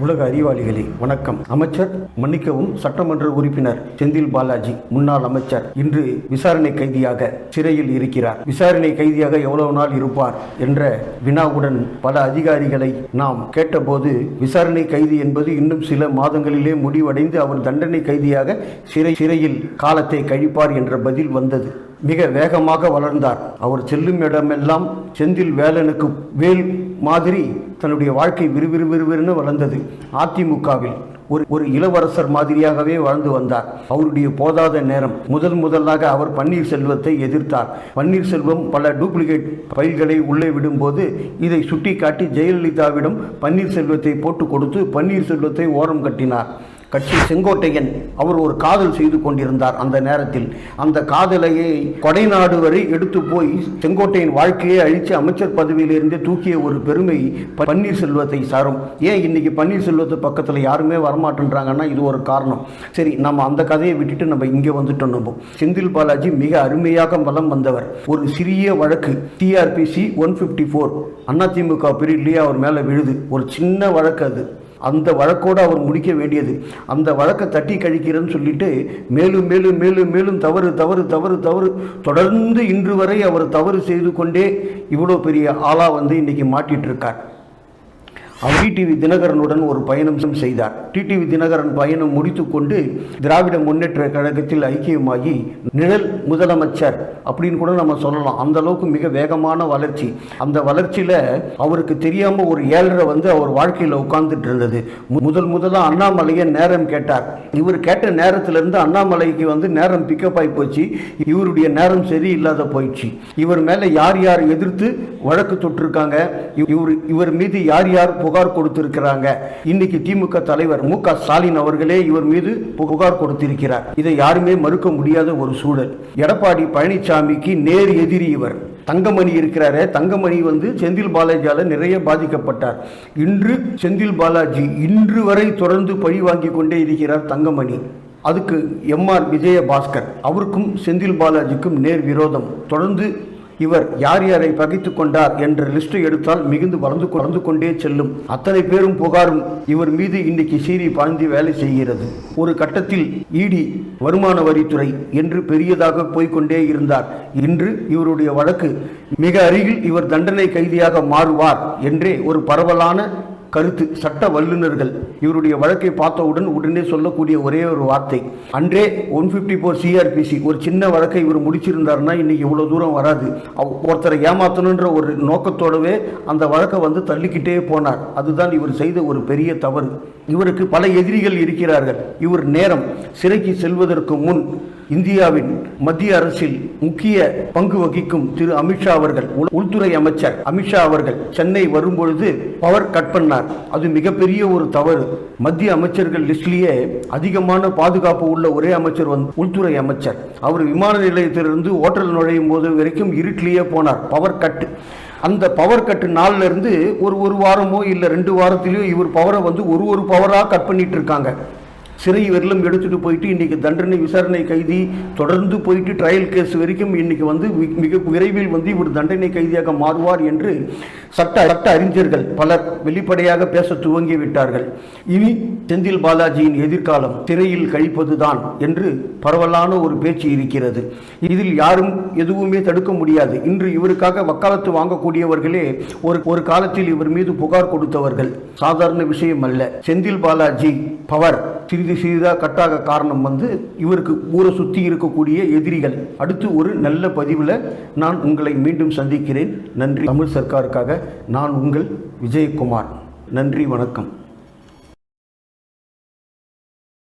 உலக அறிவாளிகளே வணக்கம். அமைச்சர் மன்னிக்கவும் சட்டமன்ற உறுப்பினர் செந்தில் பாலாஜி முன்னாள் அமைச்சர் இன்று விசாரணை கைதியாக சிறையில் இருக்கிறார். விசாரணை கைதியாக எவ்வளவு நாள் இருப்பார் என்ற வினாவுடன் பல அதிகாரிகளை நாம் கேட்டபோது விசாரணை கைதி என்பது இன்னும் சில மாதங்களிலே முடிவடைந்து அவர் தண்டனை கைதியாக சிறையில் காலத்தை கழிப்பார் என்ற பதில் வந்தது. மிக வேகமாக வளர்ந்தார். அவர் செல்லும் இடமெல்லாம் செந்தில் வேலனுக்கு வேல் மாதிரி தன்னுடைய வாழ்க்கை விறுவிறுவிறுவிறுன்னு வளர்ந்தது. அதிமுகவில் ஒரு இளவரசர் மாதிரியாகவே வாழ்ந்து வந்தார். அவருடைய போதாத நேரம் முதலாக அவர் பன்னீர்செல்வத்தை எதிர்த்தார். பன்னீர்செல்வம் பல டூப்ளிகேட் ஃபைல்களை உள்ளே விடும்போது இதை சுட்டிக்காட்டி ஜெயலலிதாவிடம் பன்னீர்செல்வத்தை போட்டு கொடுத்து பன்னீர்செல்வத்தை ஓரம் கட்டினார். கட்சி செங்கோட்டையன் அவர் ஒரு காதல் செய்து கொண்டிருந்தார். அந்த நேரத்தில் அந்த காதலையை கொடைநாடு வரை எடுத்து போய் செங்கோட்டையின் வாழ்க்கையை அழித்து அமைச்சர் பதவியிலிருந்து தூக்கிய ஒரு பெருமை பன்னீர்செல்வத்தை சாரும். ஏன் இன்னைக்கு பன்னீர்செல்வத்தை பக்கத்தில் யாருமே வரமாட்டேன்றாங்கன்னா இது ஒரு காரணம். சரி, நம்ம அந்த கதையை விட்டுட்டு நம்ம இங்கே வந்துட்டோம். நம்ம செந்தில் பாலாஜி மிக அருமையாக வலம் வந்தவர். ஒரு சிறிய வழக்கு TRPC 154 அதிமுக பீரியட்லேயே அவர் மேலே விழுது. ஒரு சின்ன வழக்கு அது. அந்த வழக்கோடு அவர் முடிக்க வேண்டியது. அந்த வழக்கை தட்டி கழிக்கிறேன்னு சொல்லிட்டு மேலும் மேலும் மேலும் மேலும் தவறு தவறு தவறு தவறு தொடர்ந்து இன்று வரை அவர் தவறு செய்து கொண்டே இவ்வளோ பெரிய ஆளாக வந்து இன்னைக்கு மாட்டிட்டு இருக்கார். அவர் டிடிவி தினகரனுடன் ஒரு பயணம் செய்தார். டிடிவி தினகரன் பயணம் முடித்துக்கொண்டு திராவிட முன்னேற்ற கழகத்தில் ஐக்கியமாகி நிழல் முதலமைச்சர் அப்படின்னு கூட நம்ம சொல்லலாம். அந்த அளவுக்கு மிக வேகமான வளர்ச்சி. அந்த வளர்ச்சியில் அவருக்கு தெரியாமல் ஒரு 7.5 வந்து அவர் வாழ்க்கையில் உட்கார்ந்துட்டு இருந்தது. முதலாக அண்ணாமலையை நேரம் கேட்டார். இவர் கேட்ட நேரத்திலிருந்து அண்ணாமலைக்கு வந்து நேரம் பிக்கப் ஆகி போச்சு. இவருடைய நேரம் சரியில்லாத போயிடுச்சு. இவர் மேலே யார் யார் எதிர்த்து வழக்கு தொட்டிருக்காங்க, இவர் மீது யார் யார் புகார் கொடுத்திருக்கிறாங்க. இன்னைக்கு திமுக தலைவர் மு.க. ஸ்டாலின் அவர்களே இவர் மீது புகார் கொடுத்திருக்கிறார். இதை யாருமே மறுக்க முடியாத ஒரு சூழல். எடப்பாடி பழனிசாமிக்கு நேர் எதிரி இவர். தங்கமணி இருக்கிறாரே, தங்கமணி வந்து செந்தில் பாலாஜியால் நிறைய பாதிக்கப்பட்டார். இன்று செந்தில் பாலாஜி இன்று வரை தொடர்ந்து பழி வாங்கி கொண்டே இருக்கிறார் தங்கமணி. அதுக்கு MR விஜயபாஸ்கர் அவருக்கும் செந்தில் பாலாஜிக்கும் நேர் விரோதம். தொடர்ந்து இவர் யார் யாரை பகைத்து கொண்டார் என்ற லிஸ்ட்டை எடுத்தால் மிகுந்து வளர்ந்து கொண்டே செல்லும். அத்தனை பேரும் புகாரும் இவர் மீது இன்னைக்கு சீறி பாய்ந்து வேலை செய்கிறது. ஒரு கட்டத்தில் ED வருமான வரித்துறை என்று பெரியதாக போய்கொண்டே இருந்தார். இன்று இவருடைய வழக்கு மிக அருகில் இவர் தண்டனை கைதியாக மாறுவார் என்றே ஒரு பரவலான கருத்து. சட்ட வல்லுநர்கள் இவருடைய வழக்கை பார்த்தவுடன் உடனே சொல்லக்கூடிய ஒரே ஒரு வார்த்தை, அன்றே 154 CRPC ஒரு சின்ன வழக்கை இவர் முடிச்சிருந்தாருன்னா இன்னைக்கு இவ்வளோ தூரம் வராது. ஒருத்தரை ஏமாற்றணுன்ற ஒரு நோக்கத்தோடவே அந்த வழக்கை வந்து தள்ளிக்கிட்டே போனார். அதுதான் இவர் செய்த ஒரு பெரிய தவறு. இவருக்கு பல எதிரிகள் இருக்கிறார்கள். இவர் நேரம் சிறைக்கு செல்வதற்கு முன் இந்தியாவின் மத்திய அரசில் முக்கிய பங்கு வகிக்கும் திரு அமித்ஷா அவர்கள், உள்துறை அமைச்சர் அமித்ஷா அவர்கள் சென்னை வரும்பொழுது பவர் கட் பண்ணார். அது மிகப்பெரிய ஒரு தவறு. மத்திய அமைச்சர்கள் லிஸ்ட்லேயே அதிகமான பாதுகாப்பு உள்ள ஒரே அமைச்சர் உள்துறை அமைச்சர். அவர் விமான நிலையத்திலிருந்து ஹோட்டல் நுழையும் போது வரைக்கும் இருட்டிலேயே போனார். Power cut. அந்த பவர் கட்டு நாளில் இருந்து ஒரு வாரமோ இல்லை 2 வாரத்திலேயோ இவர் பவரை வந்து ஒரு பவராக கட் பண்ணிட்டு இருக்காங்க. சிறை வெள்ளம் எடுத்துட்டு போயிட்டு இன்னைக்கு தண்டனை விசாரணை கைதி தொடர்ந்து போயிட்டு ட்ரையல் கேஸ் வரைக்கும் இன்னைக்கு வந்து மிக விரைவில் வந்து இவர் தண்டனை கைதியாக மாறுவார் என்று சட்ட அறிஞர்கள் பலர் வெளிப்படையாக பேச துவங்கி விட்டார்கள். இனி செந்தில் பாலாஜியின் எதிர்காலம் சிறையில் கழிப்பதுதான் என்று பரவலான ஒரு பேச்சு இருக்கிறது. இதில் யாரும் எதுவுமே தடுக்க முடியாது. இன்று இவருக்காக வக்காலத்து வாங்கக்கூடியவர்களே ஒரு காலத்தில் இவர் மீது புகார் கொடுத்தவர்கள். சாதாரண விஷயம் அல்ல. செந்தில் பாலாஜி பவர் சிறிதாக கட்டாக காரணம் வந்து இவருக்கு ஊரை சுற்றி இருக்கக்கூடிய எதிரிகள். அடுத்து ஒரு நல்ல பதிவில் நான் உங்களை மீண்டும் சந்திக்கிறேன். நன்றி. தமிழ் சர்க்காருக்காக நான் உங்கள் விஜயகுமார். நன்றி, வணக்கம்.